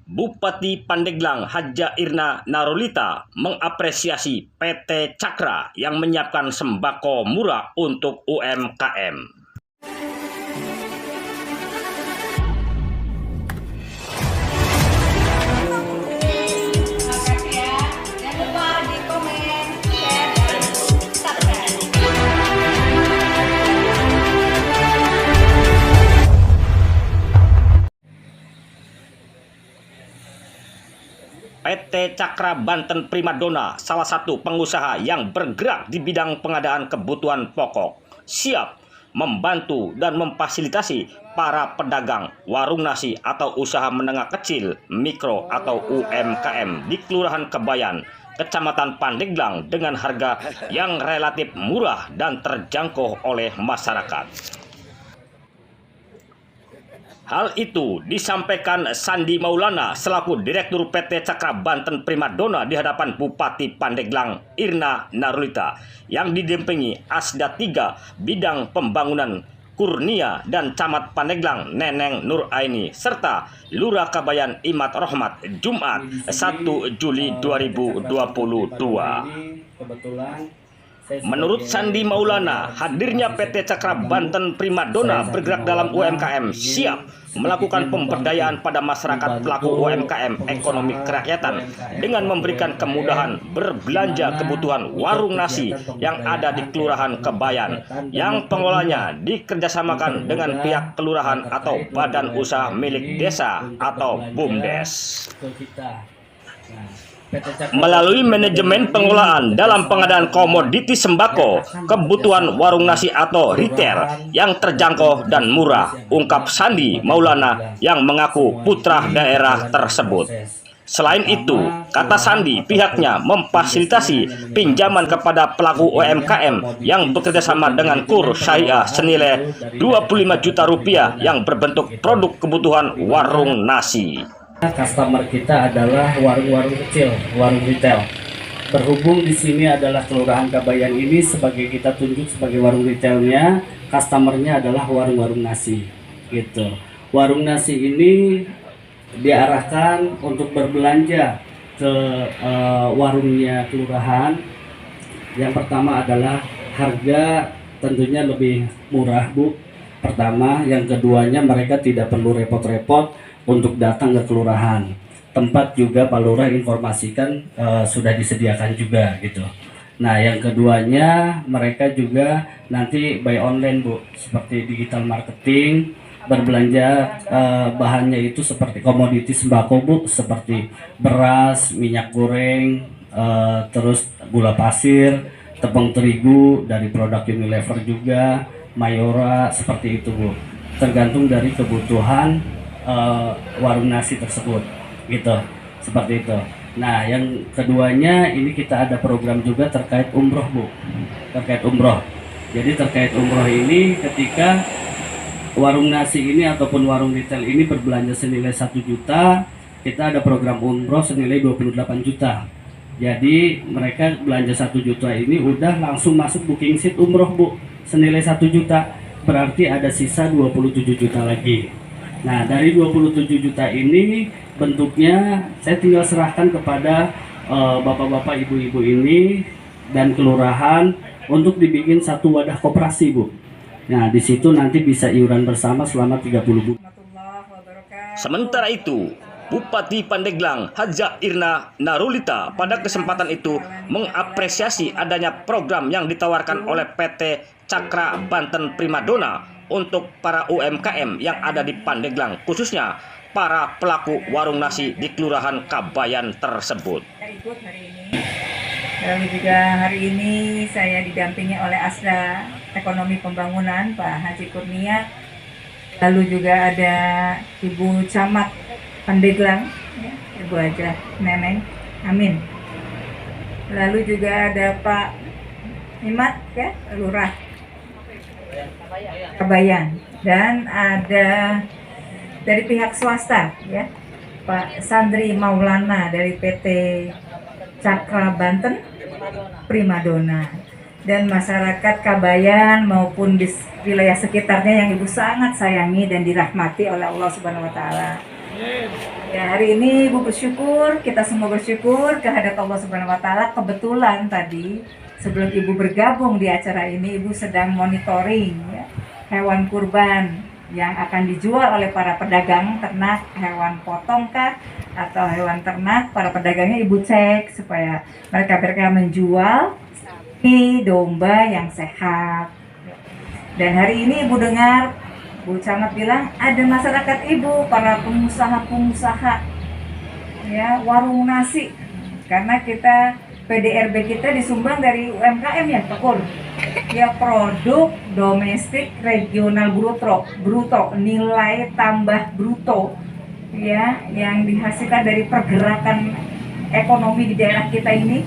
Bupati Pandeglang Hadja Irna Narulita mengapresiasi PT Cakra yang menyiapkan sembako murah untuk UMKM. PT Cakra Banten Primadona, salah satu pengusaha yang bergerak di bidang pengadaan kebutuhan pokok, siap membantu dan memfasilitasi para pedagang warung nasi atau usaha menengah kecil, mikro atau UMKM di Kelurahan Kabayan, Kecamatan Pandeglang dengan harga yang relatif murah dan terjangkau oleh masyarakat. Hal itu disampaikan Sandi Maulana selaku Direktur PT Cakra Banten Primadona di hadapan Bupati Pandeglang Irna Narulita yang didampingi Asda 3 Bidang Pembangunan Kurnia dan Camat Pandeglang Neneng Nur Aini serta Lurah Kabayan Imat Rohmat Jumat 1 Juli 2022. Menurut Sandi Maulana, hadirnya PT Cakra Banten Primadona bergerak dalam UMKM siap melakukan pemberdayaan pada masyarakat pelaku UMKM ekonomi kerakyatan dengan memberikan kemudahan berbelanja kebutuhan warung nasi yang ada di Kelurahan Kabayan yang pengelolanya dikerjasamakan dengan pihak kelurahan atau badan usaha milik desa atau BUMDes. Melalui manajemen pengelolaan dalam pengadaan komoditi sembako, kebutuhan warung nasi atau retail yang terjangkau dan murah, ungkap Sandi Maulana yang mengaku putra daerah tersebut. Selain itu, kata Sandi, pihaknya memfasilitasi pinjaman kepada pelaku UMKM yang bekerjasama dengan KUR Syariah senilai 25 juta rupiah yang berbentuk produk kebutuhan warung nasi. Customer kita adalah warung-warung kecil, warung retail. Berhubung di sini adalah Kelurahan Kabayan ini sebagai kita tunjuk sebagai warung retailnya, customernya adalah warung-warung nasi, gitu. Warung nasi ini diarahkan untuk berbelanja ke warungnya kelurahan. Yang pertama adalah harga tentunya lebih murah, Bu. Pertama, yang keduanya mereka tidak perlu repot-repot untuk datang ke kelurahan. Tempat juga Pak Lurah informasikan sudah disediakan juga gitu. Nah, yang keduanya mereka juga nanti buy online, Bu, seperti digital marketing, berbelanja bahannya itu seperti komoditi sembako, Bu, seperti beras, minyak goreng, terus gula pasir, tepung terigu dari produk Unilever juga, Mayora, seperti itu, Bu. Tergantung dari kebutuhan warung nasi tersebut, gitu, seperti itu. Nah, yang keduanya ini kita ada program juga terkait umroh, Bu, terkait umroh. Jadi terkait umroh ini ketika warung nasi ini ataupun warung retail ini berbelanja senilai 1 juta, kita ada program umroh senilai 28 juta. Jadi mereka belanja 1 juta ini udah langsung masuk booking seat umroh, Bu, senilai 1 juta. Berarti ada sisa 27 juta lagi. Nah, dari 27 juta ini bentuknya saya tinggal serahkan kepada bapak-bapak, ibu-ibu ini dan kelurahan untuk dibikin satu wadah koperasi, Bu. Nah, di situ nanti bisa iuran bersama selama 30 bulan. Sementara itu, Bupati Pandeglang Hadja Irna Narulita pada kesempatan itu mengapresiasi adanya program yang ditawarkan oleh PT Cakra Banten Primadona untuk para UMKM yang ada di Pandeglang, khususnya para pelaku warung nasi di Kelurahan Kabayan tersebut. Ikut hari ini. Lalu juga hari ini saya didampingi oleh Asda Ekonomi Pembangunan Pak Haji Kurnia. Lalu juga ada Ibu Camat Pandeglang, ya, Ibu Haja Neneng Amin. Lalu juga ada Pak Imat, ya, Lurah Kabayan, dan ada dari pihak swasta, ya, Pak Sandi Maulana dari PT Cakra Banten Primadona, dan masyarakat Kabayan maupun di wilayah sekitarnya yang Ibu sangat sayangi dan dirahmati oleh Allah Subhanahu wa Ta'ala. Ya, hari ini Ibu bersyukur, kita semua bersyukur kehadirat Allah Subhanahu wa taala. Kebetulan tadi sebelum Ibu bergabung di acara ini, Ibu sedang monitoring ya, hewan kurban yang akan dijual oleh para pedagang ternak, hewan potong kah atau hewan ternak. Para pedagangnya Ibu cek supaya mereka menjual sapi, domba yang sehat. Dan hari ini Ibu dengar Bu Camat bilang ada masyarakat Ibu, para pengusaha-pengusaha ya, warung nasi. Karena kita PDRB kita disumbang dari UMKM ya, Pak Kur. Ya, produk domestik regional bruto, nilai tambah bruto ya, yang dihasilkan dari pergerakan ekonomi di daerah kita ini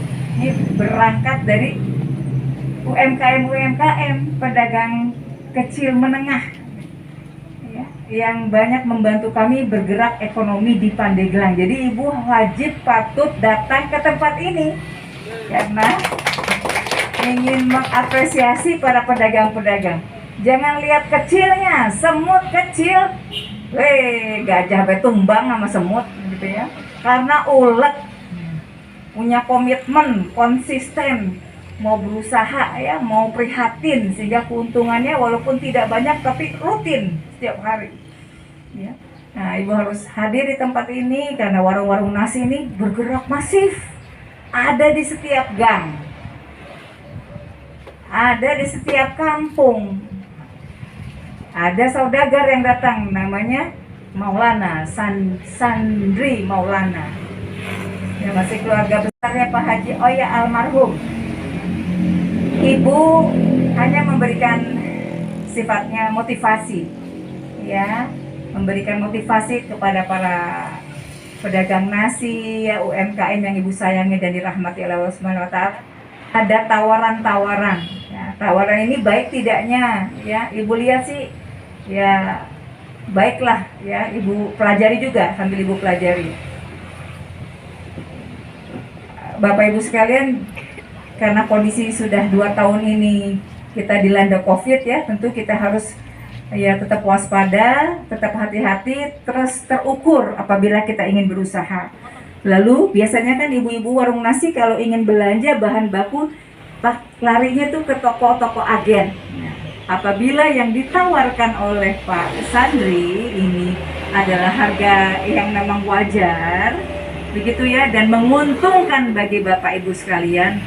berangkat dari UMKM, pedagang kecil menengah yang banyak membantu kami bergerak ekonomi di Pandeglang. Jadi Ibu wajib patut datang ke tempat ini karena ingin mengapresiasi para pedagang-pedagang. Jangan lihat kecilnya, semut kecil, gajah betumbang sama semut gitu ya. Karena ulet, punya komitmen, konsisten, mau berusaha ya, mau prihatin sehingga keuntungannya walaupun tidak banyak tapi rutin setiap hari ya. Nah, Ibu harus hadir di tempat ini karena warung-warung nasi ini bergerak masif, ada di setiap gang, ada di setiap kampung. Ada saudagar yang datang namanya Maulana Sandri Maulana ya, masih keluarga besarnya Pak Haji Oya almarhum. Ibu hanya memberikan sifatnya motivasi ya, memberikan motivasi kepada para pedagang nasi ya, UMKM yang Ibu sayangi dan dirahmati oleh Allah Subhanahu wa taala. Ada tawaran-tawaran ya, tawaran ini baik tidaknya ya, Ibu lihat sih ya, baiklah ya, Ibu pelajari juga sambil Ibu pelajari. Bapak Ibu sekalian, karena kondisi sudah 2 tahun ini kita dilanda COVID ya, tentu kita harus ya tetap waspada, tetap hati-hati, terus terukur apabila kita ingin berusaha. Lalu biasanya kan ibu-ibu warung nasi kalau ingin belanja bahan baku larinya tuh ke toko-toko agen. Apabila yang ditawarkan oleh Pak Sandri ini adalah harga yang memang wajar begitu ya, dan menguntungkan bagi Bapak Ibu sekalian,